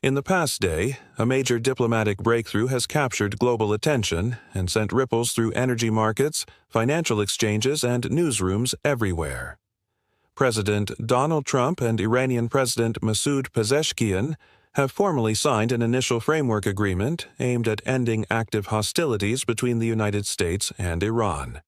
In the past day, a major diplomatic breakthrough has captured global attention and sent ripples through energy markets, financial exchanges, and newsrooms everywhere. President Donald Trump and Iranian President Masoud Pezeshkian have formally signed an initial framework agreement aimed at ending active hostilities between the United States and Iran.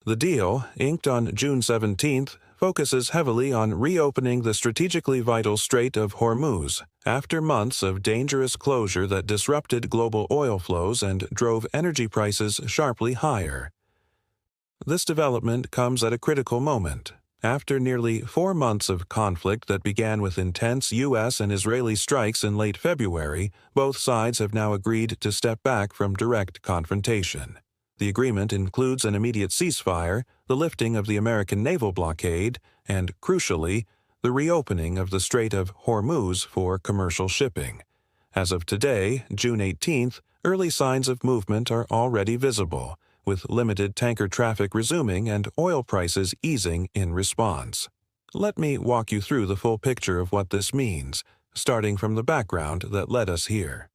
The deal, inked on June 17th, focuses heavily on reopening the strategically vital Strait of Hormuz after months of dangerous closure that disrupted global oil flows and drove energy prices sharply higher. This development comes at a critical moment. After nearly 4 months of conflict that began with intense U.S. and Israeli strikes in late February, both sides have now agreed to step back from direct confrontation. The agreement includes an immediate ceasefire, the lifting of the American naval blockade, and, crucially, the reopening of the Strait of Hormuz for commercial shipping. As of today, June 18th, early signs of movement are already visible, with limited tanker traffic resuming and oil prices easing in response. Let me walk you through the full picture of what this means, starting from the background that led us here.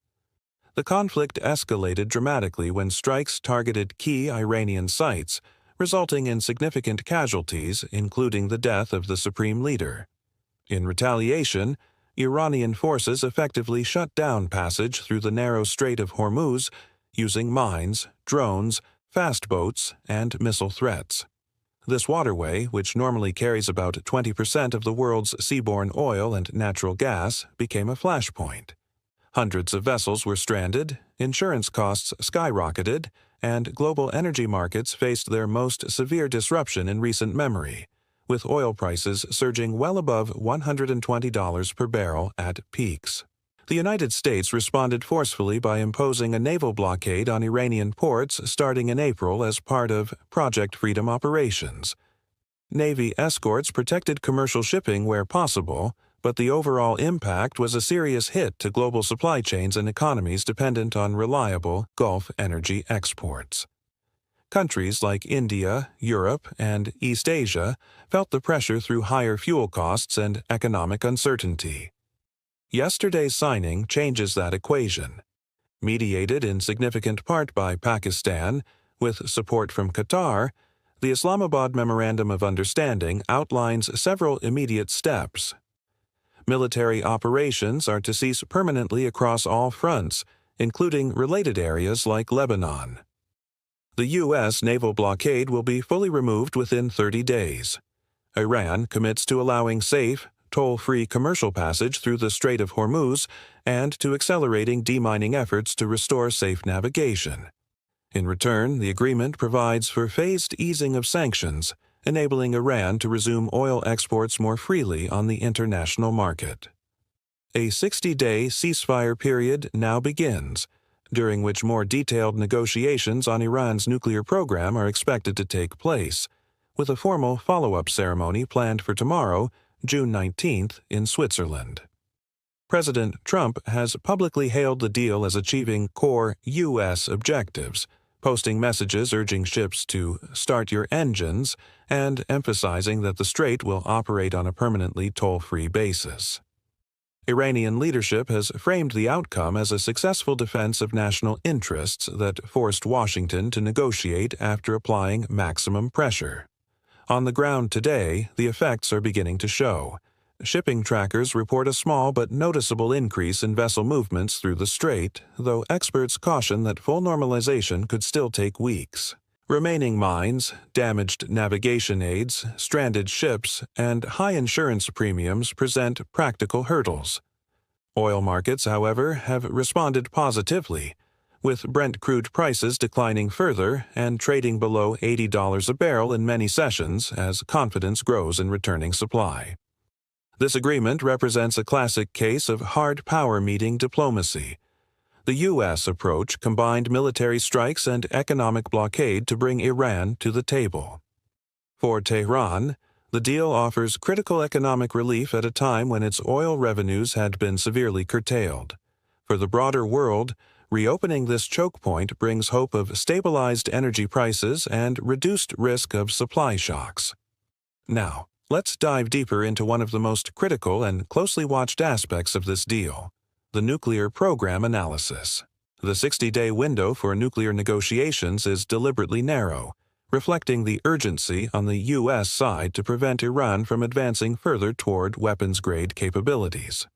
The conflict escalated dramatically when strikes targeted key Iranian sites, resulting in significant casualties, including the death of the supreme leader. In retaliation, Iranian forces effectively shut down passage through the narrow Strait of Hormuz using mines, drones, fast boats, and missile threats. This waterway, which normally carries about 20% of the world's seaborne oil and natural gas, became a flashpoint. Hundreds of vessels were stranded, insurance costs skyrocketed, and global energy markets faced their most severe disruption in recent memory, with oil prices surging well above $120 per barrel at peaks. The United States responded forcefully by imposing a naval blockade on Iranian ports starting in April as part of Project Freedom operations. Navy escorts protected commercial shipping where possible, but the overall impact was a serious hit to global supply chains and economies dependent on reliable Gulf energy exports. Countries like India, Europe, and East Asia felt the pressure through higher fuel costs and economic uncertainty. Yesterday's signing changes that equation. Mediated in significant part by Pakistan, with support from Qatar, the Islamabad Memorandum of Understanding outlines several immediate steps. Military operations are to cease permanently across all fronts, including related areas like Lebanon. The U.S. naval blockade will be fully removed within 30 days. Iran commits to allowing safe, toll-free commercial passage through the Strait of Hormuz and to accelerating demining efforts to restore safe navigation. In return, the agreement provides for phased easing of sanctions, enabling Iran to resume oil exports more freely on the international market. A 60-day ceasefire period now begins, during which more detailed negotiations on Iran's nuclear program are expected to take place, with a formal follow-up ceremony planned for tomorrow, June 19th, in Switzerland. President Trump has publicly hailed the deal as achieving core U.S. objectives, posting messages urging ships to start your engines and emphasizing that the strait will operate on a permanently toll-free basis. Iranian leadership has framed the outcome as a successful defense of national interests that forced Washington to negotiate after applying maximum pressure. On the ground today, the effects are beginning to show. Shipping trackers report a small but noticeable increase in vessel movements through the strait, though experts caution that full normalization could still take weeks. Remaining mines, damaged navigation aids, stranded ships, and high insurance premiums present practical hurdles. Oil markets, however, have responded positively, with Brent crude prices declining further and trading below $80 a barrel in many sessions as confidence grows in returning supply. This agreement represents a classic case of hard power meeting diplomacy. The U.S. approach combined military strikes and economic blockade to bring Iran to the table. For Tehran, the deal offers critical economic relief at a time when its oil revenues had been severely curtailed. For the broader world, reopening this choke point brings hope of stabilized energy prices and reduced risk of supply shocks. Now, let's dive deeper into one of the most critical and closely watched aspects of this deal: The nuclear program analysis. The 60-day window for nuclear negotiations is deliberately narrow, reflecting the urgency on the U.S. side to prevent Iran from advancing further toward weapons-grade capabilities.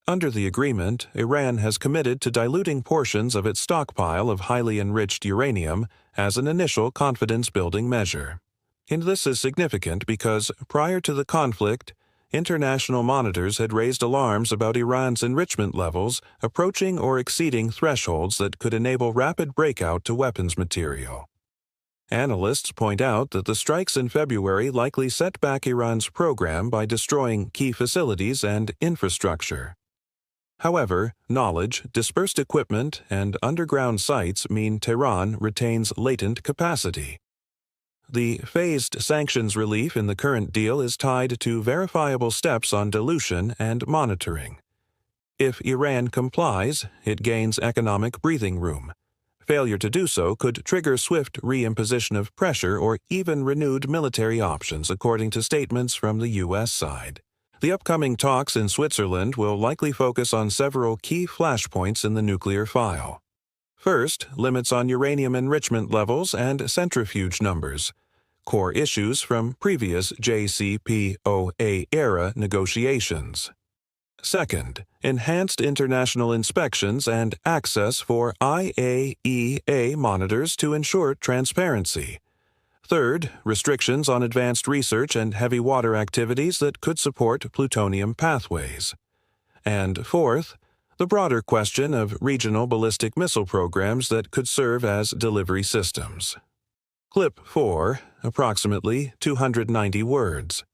Under the agreement, Iran has committed to diluting portions of its stockpile of highly enriched uranium as an initial confidence-building measure. And this is significant because, prior to the conflict, international monitors had raised alarms about Iran's enrichment levels approaching or exceeding thresholds that could enable rapid breakout to weapons material. Analysts point out that the strikes in February likely set back Iran's program by destroying key facilities and infrastructure. However, knowledge, dispersed equipment, and underground sites mean Tehran retains latent capacity. The phased sanctions relief in the current deal is tied to verifiable steps on dilution and monitoring. If Iran complies, it gains economic breathing room. Failure to do so could trigger swift reimposition of pressure or even renewed military options, according to statements from the U.S. side. The upcoming talks in Switzerland will likely focus on several key flashpoints in the nuclear file. First, limits on uranium enrichment levels and centrifuge numbers, core issues from previous JCPOA-era negotiations. Second, enhanced international inspections and access for IAEA monitors to ensure transparency. Third, restrictions on advanced research and heavy water activities that could support plutonium pathways. And fourth, the broader question of regional ballistic missile programs that could serve as delivery systems. Clip 4, approximately 290 words.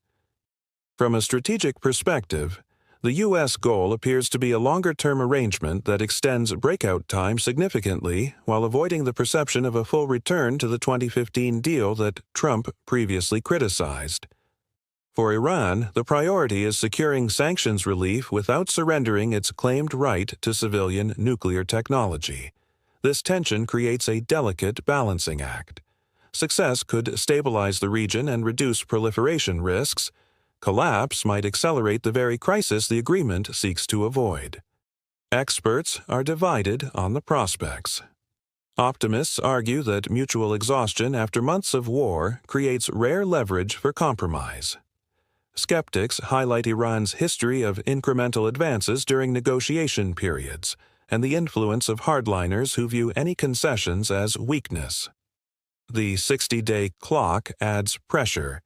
From a strategic perspective, the U.S. goal appears to be a longer-term arrangement that extends breakout time significantly while avoiding the perception of a full return to the 2015 deal that Trump previously criticized. For Iran, the priority is securing sanctions relief without surrendering its claimed right to civilian nuclear technology. This tension creates a delicate balancing act. Success could stabilize the region and reduce proliferation risks. Collapse might accelerate the very crisis the agreement seeks to avoid. Experts are divided on the prospects. Optimists argue that mutual exhaustion after months of war creates rare leverage for compromise. Skeptics highlight Iran's history of incremental advances during negotiation periods and the influence of hardliners who view any concessions as weakness. The 60-day clock adds pressure,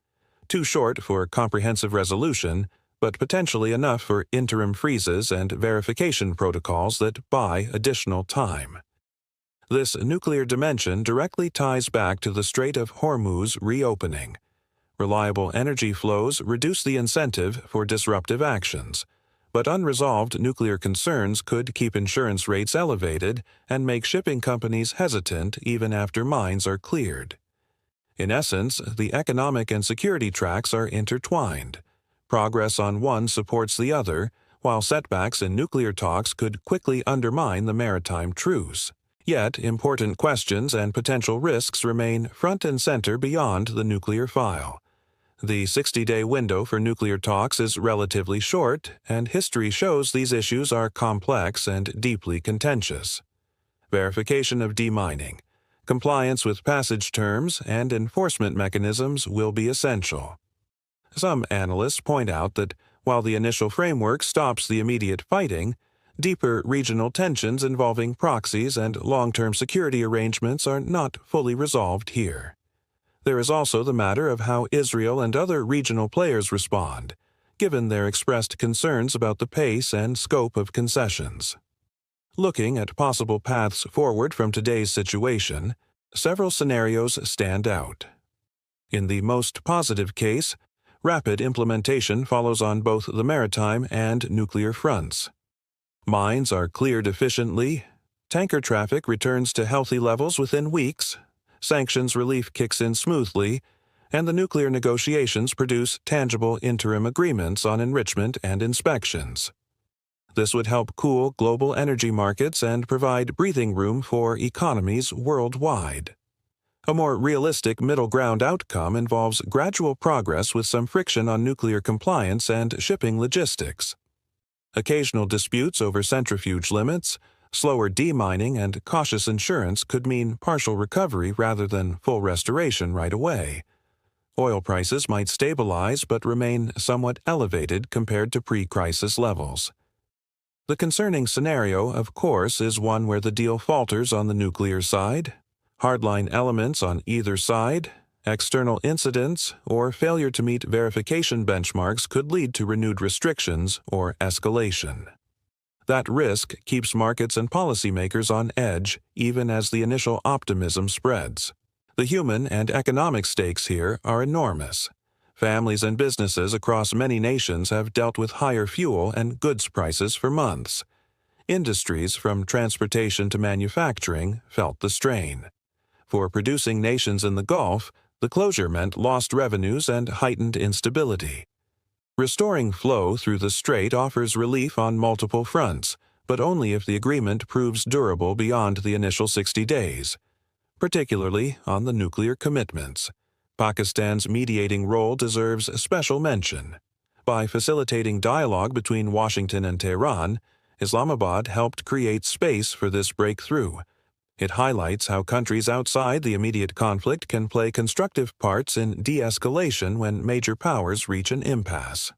too short for comprehensive resolution, but potentially enough for interim freezes and verification protocols that buy additional time. This nuclear dimension directly ties back to the Strait of Hormuz reopening. Reliable energy flows reduce the incentive for disruptive actions, but unresolved nuclear concerns could keep insurance rates elevated and make shipping companies hesitant even after mines are cleared. In essence, the economic and security tracks are intertwined. Progress on one supports the other, while setbacks in nuclear talks could quickly undermine the maritime truce. Yet, important questions and potential risks remain front and center beyond the nuclear file. The 60-day window for nuclear talks is relatively short, and history shows these issues are complex and deeply contentious. Verification of demining, compliance with passage terms, and enforcement mechanisms will be essential. Some analysts point out that while the initial framework stops the immediate fighting, deeper regional tensions involving proxies and long-term security arrangements are not fully resolved here. There is also the matter of how Israel and other regional players respond, given their expressed concerns about the pace and scope of concessions. Looking at possible paths forward from today's situation, several scenarios stand out. In the most positive case, rapid implementation follows on both the maritime and nuclear fronts. Mines are cleared efficiently, tanker traffic returns to healthy levels within weeks, sanctions relief kicks in smoothly, and the nuclear negotiations produce tangible interim agreements on enrichment and inspections. This would help cool global energy markets and provide breathing room for economies worldwide. A more realistic middle ground outcome involves gradual progress with some friction on nuclear compliance and shipping logistics. Occasional disputes over centrifuge limits, slower demining, and cautious insurance could mean partial recovery rather than full restoration right away. Oil prices might stabilize but remain somewhat elevated compared to pre-crisis levels. The concerning scenario, of course, is one where the deal falters on the nuclear side. Hardline elements on either side, external incidents, or failure to meet verification benchmarks could lead to renewed restrictions or escalation. That risk keeps markets and policymakers on edge even as the initial optimism spreads. The human and economic stakes here are enormous. Families and businesses across many nations have dealt with higher fuel and goods prices for months. Industries from transportation to manufacturing felt the strain. For producing nations in the Gulf, the closure meant lost revenues and heightened instability. Restoring flow through the strait offers relief on multiple fronts, but only if the agreement proves durable beyond the initial 60 days, particularly on the nuclear commitments. Pakistan's mediating role deserves special mention. By facilitating dialogue between Washington and Tehran, Islamabad helped create space for this breakthrough. It highlights how countries outside the immediate conflict can play constructive parts in de-escalation when major powers reach an impasse.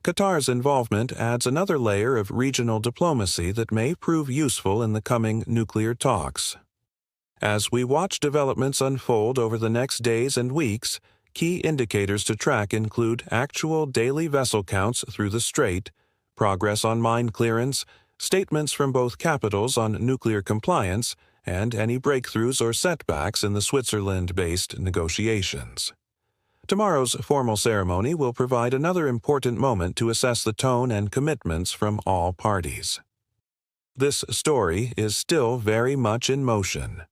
Qatar's involvement adds another layer of regional diplomacy that may prove useful in the coming nuclear talks. As we watch developments unfold over the next days and weeks, key indicators to track include actual daily vessel counts through the strait, progress on mine clearance, statements from both capitals on nuclear compliance, and any breakthroughs or setbacks in the Switzerland-based negotiations. Tomorrow's formal ceremony will provide another important moment to assess the tone and commitments from all parties. This story is still very much in motion.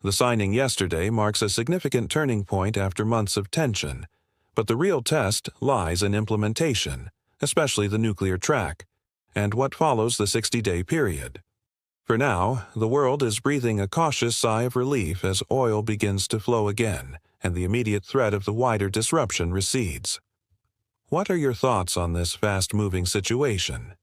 The signing yesterday marks a significant turning point after months of tension, but the real test lies in implementation, especially the nuclear track, and what follows the 60-day period. For now, the world is breathing a cautious sigh of relief as oil begins to flow again and the immediate threat of the wider disruption recedes. What are your thoughts on this fast-moving situation?